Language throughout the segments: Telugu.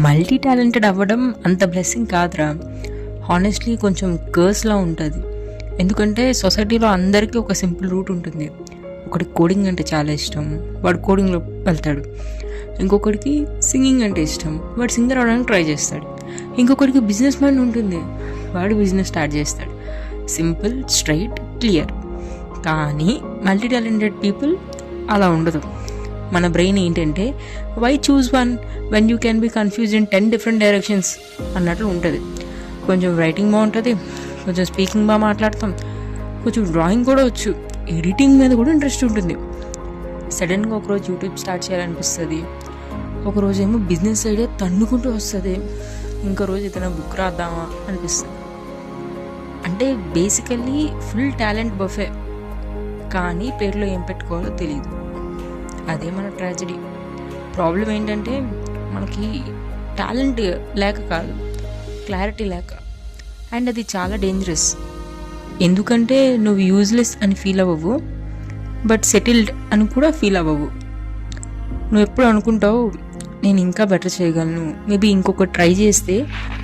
మల్టీ టాలెంటెడ్ అవ్వడం అంత బ్లెస్సింగ్ కాదురా, హానెస్ట్లీ కొంచెం కర్స్లా ఉంటుంది. ఎందుకంటే సొసైటీలో అందరికీ ఒక సింపుల్ రూట్ ఉంటుంది. ఒకటి కోడింగ్ అంటే చాలా ఇష్టం, వాడు కోడింగ్లో వెళ్తాడు. ఇంకొకడికి సింగింగ్ అంటే ఇష్టం, వాడు సింగర్ అవడానికి ట్రై చేస్తాడు. ఇంకొకడికి బిజినెస్ మైండ్ ఉంటుంది, వాడు బిజినెస్ స్టార్ట్ చేస్తాడు. Simple, straight, clear. కానీ మల్టీ టాలెంటెడ్ పీపుల్ అలా ఉండదు. మన బ్రెయిన్ ఏంటంటే why choose one when you can be confuse in 10 different directions అన్నట్లు ఉంటుంది. కొంచెం రైటింగ్ బాగుంటుంది, కొంచెం స్పీకింగ్ బాగా మాట్లాడతాం, కొంచెం డ్రాయింగ్ కూడా వచ్చు, ఎడిటింగ్ మీద కూడా ఇంట్రెస్ట్ ఉంటుంది. సడన్గా ఒకరోజు యూట్యూబ్ స్టార్ట్ చేయాలనిపిస్తుంది, ఒకరోజు ఏమో బిజినెస్ ఐడియా తన్నుకుంటూ వస్తుంది, ఇంకో రోజు ఏదైనా బుక్ రాద్దామా అనిపిస్తుంది. అంటే బేసికల్లీ ఫుల్ టాలెంట్ బఫే, కానీ పేరులో ఏం పెట్టుకోవాలో తెలియదు. అదే మన ట్రాజడీ. ప్రాబ్లం ఏంటంటే మనకి టాలెంట్ లేక కాదు, క్లారిటీ లేక. అండ్ అది చాలా డేంజరస్. ఎందుకంటే నువ్వు యూజ్లెస్ అని ఫీల్ అవ్వవు, బట్ సెటిల్డ్ అని కూడా ఫీల్ అవ్వవు. నువ్వు ఎప్పుడు అనుకుంటావు నేను ఇంకా బెటర్ చేయగలను, మేబీ ఇంకొకటి ట్రై చేస్తే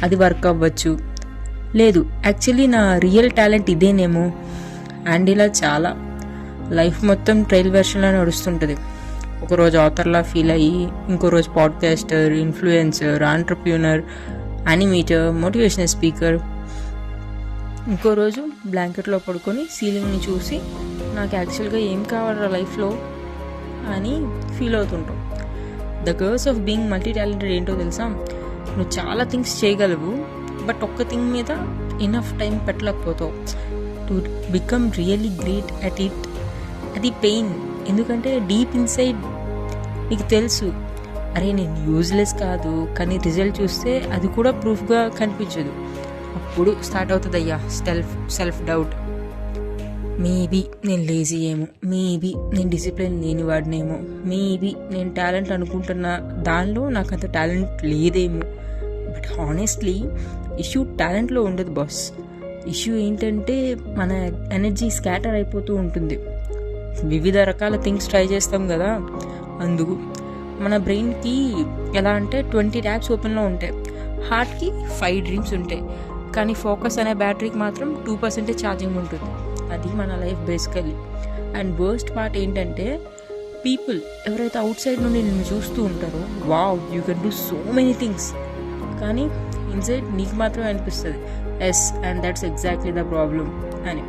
అది వర్క్ అవ్వచ్చు, లేదు యాక్చువల్లీ నా రియల్ టాలెంట్ ఇదేనేమో. అండ్ ఇలా చాలా లైఫ్ మొత్తం ట్రయల్ వెర్షన్లో నడుస్తుంటుంది. ఒకరోజు ఆథర్లా ఫీల్ అయ్యి, ఇంకో రోజు podcaster, influencer, entrepreneur, animator, motivational speaker. ఇంకో రోజు బ్లాంకెట్లో పడుకొని సీలింగ్ని చూసి నాకు యాక్చువల్గా ఏం కావాలా లైఫ్లో అని ఫీల్ అవుతుంటాం. The curse of being multi talented ఏంటో తెలుసా? నువ్వు చాలా థింగ్స్ చేయగలవు, బట్ ఒక్క థింగ్ మీద ఇనఫ్ టైం పెట్టలేకపోతావు to become really great at it. అది పెయిన్. ఎందుకంటే డీప్ ఇన్సైడ్ నీకు తెలుసు, అరే నేను యూజ్లెస్ కాదు, కానీ రిజల్ట్ చూస్తే అది కూడా ప్రూఫ్గా కనిపించదు. అప్పుడు స్టార్ట్ అవుతుంది అయ్యా సెల్ఫ్ డౌట్. మేబీ నేను లేజీ ఏమో, మేబీ నేను డిసిప్లిన్ లేని వాడినేమో, మేబీ నేను టాలెంట్ అనుకుంటున్న దానిలో నాకు అంత టాలెంట్ లేదేమో. బట్ హానెస్ట్లీ ఇష్యూ టాలెంట్లో ఉండదు బాస్. ఇష్యూ ఏంటంటే మన ఎనర్జీ స్కాటర్ అయిపోతూ ఉంటుంది. వివిధ రకాల థింగ్స్ ట్రై చేస్తాం కదా, అందుకు మన బ్రెయిన్కి ఎలా అంటే 20 ట్యాబ్స్ ఓపెన్లో ఉంటాయి, హార్ట్కి 5 డ్రీమ్స్ ఉంటాయి, కానీ ఫోకస్ అనే బ్యాటరీకి మాత్రం 2% ఛార్జింగ్ ఉంటుంది. అది మన life basically. And worst part ఏంటంటే పీపుల్ ఎవరైతే అవుట్ సైడ్ నుండి నిన్ను చూస్తూ ఉంటారో, wow you can do so many things, కానీ ఇన్సైడ్ నీకు మాత్రమే అనిపిస్తుంది yes and that's exactly the problem అని.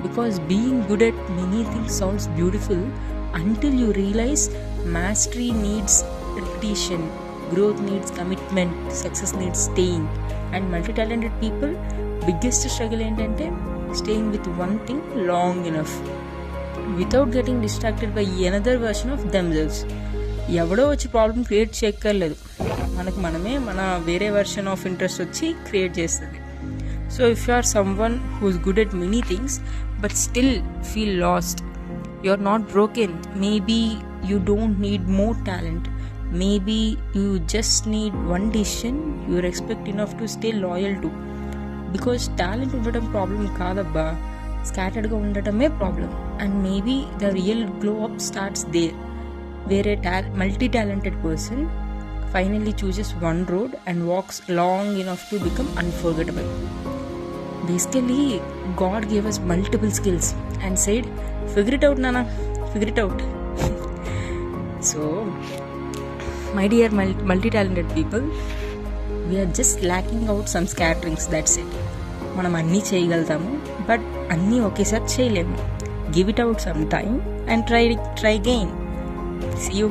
Because being good at many things sounds beautiful until you realize mastery needs repetition, growth needs commitment, success needs staying. And multi-talented people biggest struggle ఏంటంటే staying with one thing long enough without getting distracted by another version of themselves. ఎవడో వచ్చి ప్రాబ్లం క్రియేట్ చేయక్కర్లేదు, మనకు మనమే మన వేరే వెర్షన్ ఆఫ్ ఇంట్రెస్ట్ వచ్చి క్రియేట్ చేస్తుంది. So if you are someone who is good at many things but still feel lost, you're not broken. Maybe you don't need more talent, maybe you just need one decision you respect enough to stay loyal to. Because talent ఉండడం ప్రాబ్లం కాదబ్బా, స్కాటర్డ్గా ఉండటమే problem. And maybe the real glow up starts there, where a multi talented person finally chooses one road and walks long enough to become unforgettable. Basically God gave us multiple skills and said figure it out nana, figure it out. So my dear multi-talented people, we are just lacking out some scatterings, that's it. మనం అన్నీ చేయగలుగుతాము, బట్ అన్నీ ఒకేసారి చేయలేము. Give it out some time and try again. See you.